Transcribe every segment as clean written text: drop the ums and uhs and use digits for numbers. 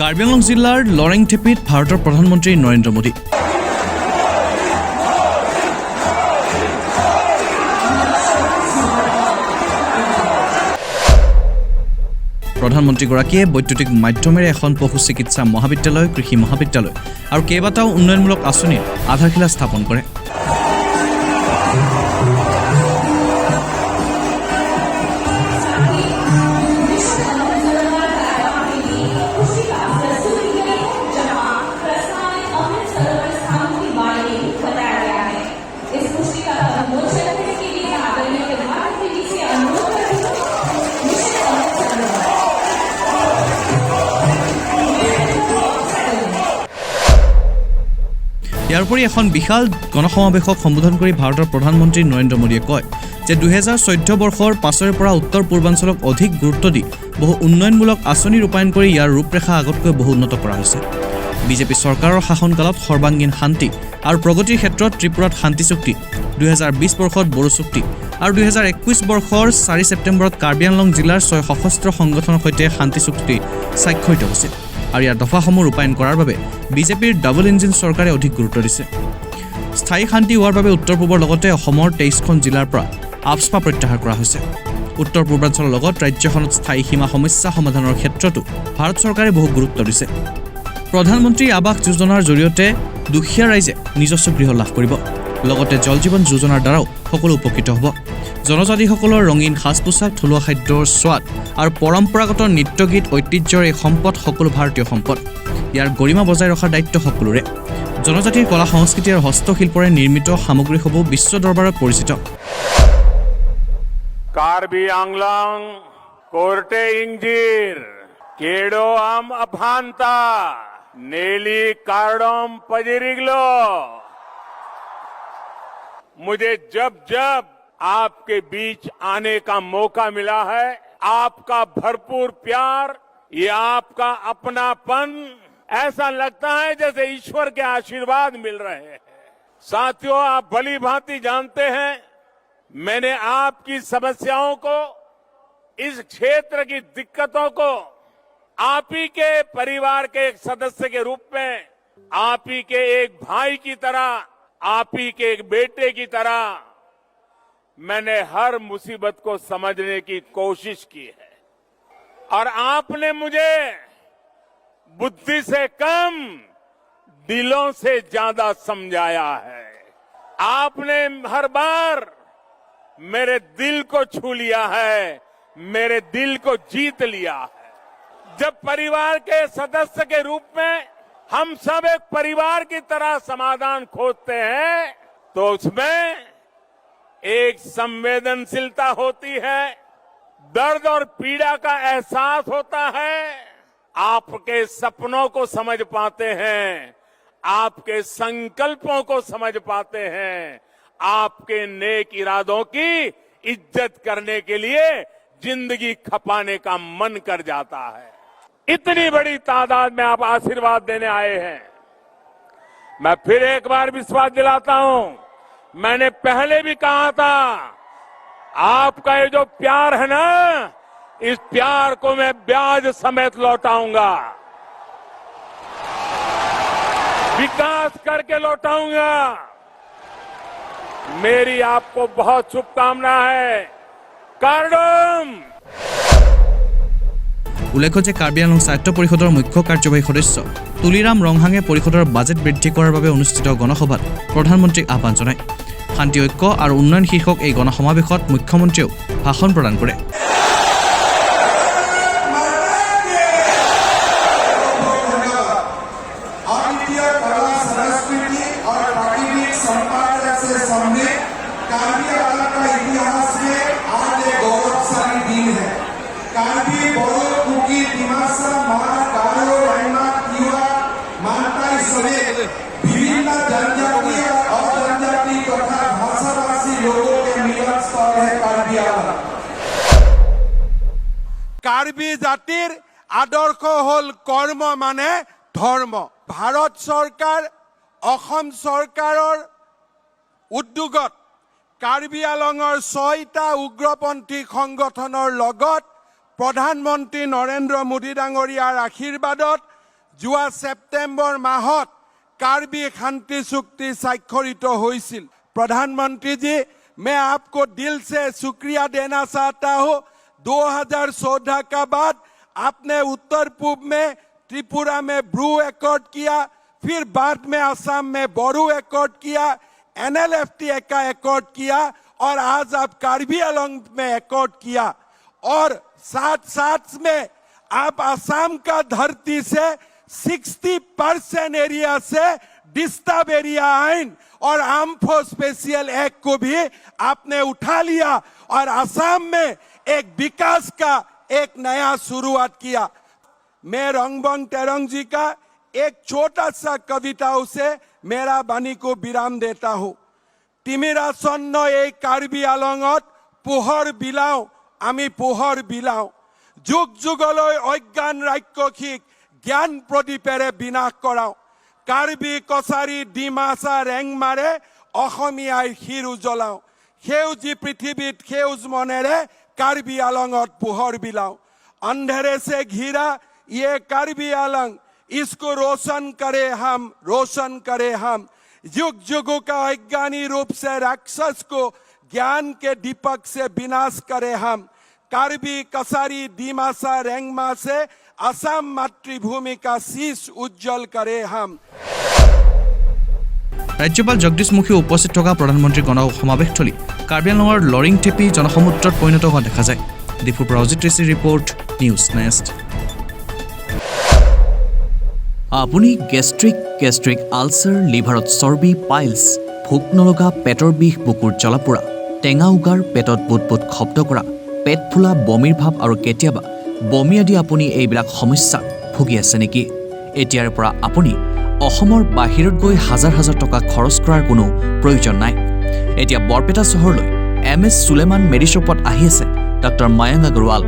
কাৰ্বি আংলং জিলাৰ লৰেংথেপিত ভাৰতৰ প্ৰধানমন্ত্ৰী নৰেন্দ্ৰ মোদী। প্ৰধানমন্ত্ৰীগৰাকীয়ে বৈদ্যুতিক মাধ্যমেৰে এখন পশু চিকিৎসা মহাবিদ্যালয়, কৃষি মহাবিদ্যালয় আৰু কেইবাটাও উন্নয়নমূলক আঁচনিৰ আধাৰশিলা স্থাপন কৰে। ইয়াৰ উপৰি এখন বিশাল গণসমাৱেশক সম্বোধন কৰি ভাৰতৰ প্ৰধানমন্ত্ৰী নৰেন্দ্ৰ মোদীয়ে কয় যে 2014 বৰ্ষৰ পাছৰে পৰা উত্তৰ পূৰ্বাঞ্চলক অধিক গুৰুত্ব দি বহু উন্নয়নমূলক আঁচনি ৰূপায়ণ কৰি ইয়াৰ ৰূপৰেখা আগতকৈ বহু উন্নত কৰা হৈছে। বিজেপি চৰকাৰৰ শাসনকালত সৰ্বাংগীন শান্তি আৰু প্ৰগতিৰ ক্ষেত্ৰত ত্ৰিপুৰাত শান্তি চুক্তি, 2020 বৰ্ষত বড়ো চুক্তি আৰু 2021 বৰ্ষৰ 4 ছেপ্টেম্বৰত কাৰ্বি আংলং জিলাৰ 6 সশস্ত্ৰ সংগঠনৰ সৈতে শান্তি চুক্তি স্বাক্ষৰিত হৈছিল। আৰু ইয়াৰ দফাসমূহ ৰূপায়ণ কৰাৰ বাবে বিজেপিৰ ডাবল ইঞ্জিন চৰকাৰে অধিক গুৰুত্ব দিছে। স্থায়ী শান্তি হোৱাৰ বাবে উত্তৰ পূবৰ লগতে অসমৰ 23খন জিলাৰ পৰা আফস্পা প্ৰত্যাহাৰ কৰা হৈছে। উত্তৰ পূৰ্বাঞ্চলৰ লগত ৰাজ্যখনত স্থায়ী সীমা সমস্যা সমাধানৰ ক্ষেত্ৰতো ভাৰত চৰকাৰে বহু গুৰুত্ব দিছে। প্ৰধানমন্ত্ৰী আৱাস যোজনাৰ জৰিয়তে দুখীয়া ৰাইজে নিজস্ব গৃহ লাভ কৰিব। লগতে জল জীৱন যোজনাৰ দ্বাৰাও সকলো উপকৃত হ'ব। জনজাতিসকলৰ ৰঙীন সাজ পোছাক, থলুৱা খাদ্যৰ সোৱাদ আৰু পৰম্পৰাগত নৃত্য গীত ঐতিহ্যৰ এই সম্পদ সকলো ভাৰতীয় সম্পদ। ইয়াৰ গৰিমা বজাই ৰখাৰ দায়িত্ব সকলোৰে। জনজাতিৰ কলা সংস্কৃতি আৰু হস্তশিল্পৰে নিৰ্মিত সামগ্ৰীসমূহ বিশ্ব দৰবাৰত পৰিচিত। কাৰ্বি আংলং কোৰ্টে ইঞ্জিৰ কেডো আম আভান্তা नेली कार्डम पजिरिगलो। मुझे जब जब आपके बीच आने का मौका मिला है, आपका भरपूर प्यार, ये आपका अपनापन, ऐसा लगता है जैसे ईश्वर के आशीर्वाद मिल रहे हैं। साथियों, आप भली भांति जानते हैं, मैंने आपकी समस्याओं को, इस क्षेत्र की दिक्कतों को आप ही के परिवार के एक सदस्य के रूप में, आप ही के एक भाई की तरह, आप ही के एक बेटे की तरह मैंने हर मुसीबत को समझने की कोशिश की है। और आपने मुझे बुद्धि से कम दिलों से ज्यादा समझाया है। आपने हर बार मेरे दिल को छू लिया है, मेरे दिल को जीत लिया है। जब परिवार के सदस्य के रूप में हम सब एक परिवार की तरह समाधान खोजते हैं, तो उसमें एक संवेदनशीलता होती है, दर्द और पीड़ा का एहसास होता है, आपके सपनों को समझ पाते हैं, आपके संकल्पों को समझ पाते हैं, आपके नेक इरादों की इज्जत करने के लिए जिंदगी खपाने का मन कर जाता है। इतनी बड़ी तादाद में आप आशीर्वाद देने आए हैं। मैं फिर एक बार विश्वास दिलाता हूं, मैंने पहले भी कहा था, आपका ये जो प्यार है ना, इस प्यार को मैं ब्याज समेत लौटाऊंगा, विकास करके लौटाऊंगा। मेरी आपको बहुत शुभकामना है। कार्डम। উল্লেখ্য যে কাৰ্বি আংলং স্বায়ত্ত পৰিষদৰ মুখ্য কাৰ্যবাহী সদস্য তুলিৰাম ৰংহাঙে পৰিষদৰ বাজেট বৃদ্ধি কৰাৰ বাবে অনুষ্ঠিত গণসভাত প্ৰধানমন্ত্ৰীক আহ্বান জনায়। শান্তি, ঐক্য আৰু উন্নয়ন শীৰ্ষক এই গণসমাৱেশত মুখ্যমন্ত্ৰীয়েও ভাষণ প্ৰদান কৰে। কাৰ্বি জাতিৰ আদৰ্শ হল কৰ্ম মানে ধৰ্ম। ভাৰত চৰকাৰ, অসম চৰকাৰৰ উদ্যোগত কাৰ্বি আংলঙৰ 6টা উগ্ৰপন্থী সংগঠনৰ লগত প্ৰধানমন্ত্ৰী নৰেন্দ্ৰ মোদী ডাঙৰীয়াৰ আশীৰ্বাদত যোৱা ছেপ্টেম্বৰ মাহত कार्बी शांति चुक्ति स्वाक्षरित होइसिल। प्रधानमंत्री जी, मैं आपको दिल से शुक्रिया देना चाहता हूँ। 2014 का बाद आपने उत्तर पूर्व में त्रिपुरा में ब्रू एकॉर्ड किया, फिर बाद में असम में बोरो एकॉर्ड किया, NLFT का एकॉर्ड किया और आज आप कार्बी आंगलॉन्ग में एकॉर्ड किया और साथ में आप असम का धरती से 60% एरिया से डिस्टर्ब एरिया आइन और आम्फो स्पेशल एक्ट को भी आपने उठा लिया और असम में एक विकास का एक नया शुरुआत किया। मैं रंगबंग तेरंग जी का एक छोटा सा कविताओं से मेरा वाणी को विराम देता हूँ। तिमिरा सन्न এই कार्बी आलंगत पोहर बिलाओ आमी पोहर बिलाओ जुग जुगলৈ অজ্ঞান ৰাক্ষসিক ज्ञान प्रदीपेरे विनाश कराओ कार्बी कछारी डिमासा रेंगमारे অসমীয়াৰ শিৰ উজ্বলাও সেউজী পৃথিৱীত সেউজ মনেৰে कार्बी आलंगत पोहर बिलाओ अंधेरे से घिरा ये कार्बी आलंग इसको रोशन करे हम युग युगों का अज्ञानी रूप से राक्षस को ज्ञान के दीपक से विनाश करे हम कार्बी कसारी डिमासा रेंगमा से असम मातृभूमि का शीश उज्जवल करे हम। राज्यपाल जगदीश मुखी उपस्थित থকা प्रधानमंत्री गण समावेशस्थলী कार्बी आंगलঙৰ লৰিং টেপি জনসমুদ্ৰত পৰিণত হোৱা দেখা যায়। ডিফুৰ পৰা অজিত ঋষিৰ ৰিপৰ্ট, নিউজ নেক্সট। আপুনি গেষ্ট্ৰিক আলচাৰ, লিভাৰত চৰ্বি, পাইলছ, ভোক নলগা, পেটৰ বিষ, বুকুৰ জ্বলা-পোৰা, টেঙা উগাৰ, পেটত বুট শব্দ কৰা, পেট ফুলা, বমিৰ ভাৱ আৰু কেতিয়াবা বমি আদি আপুনি এইবিলাক সমস্যা ভুগি আছে নেকি? এতিয়াৰ পৰা আপুনি অসমৰ বাহিৰত গৈ হাজাৰ হাজাৰ টকা খৰচ কৰাৰ কোনো প্ৰয়োজন নাই। এতিয়া বৰপেটা চহৰলৈ MS সুলেমান মেডিশ্বপত আহি আছে ডক্টৰ মায়াং আগৰৱাল,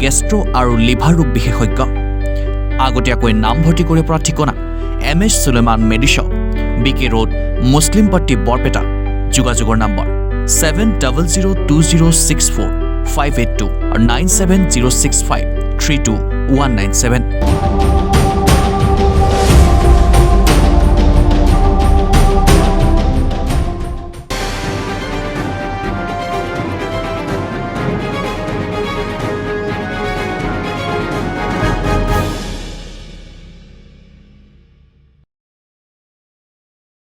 গেষ্ট্ৰ' আৰু লিভাৰ ৰোগ বিশেষজ্ঞ। আগতীয়াকৈ নামভৰ্তি কৰিব পৰা ঠিকনা MS Suleman Medishop, BK road, Muslimpatti, Barpeta. যোগাযোগৰ নম্বৰ 7002064582 আৰু 9706532197।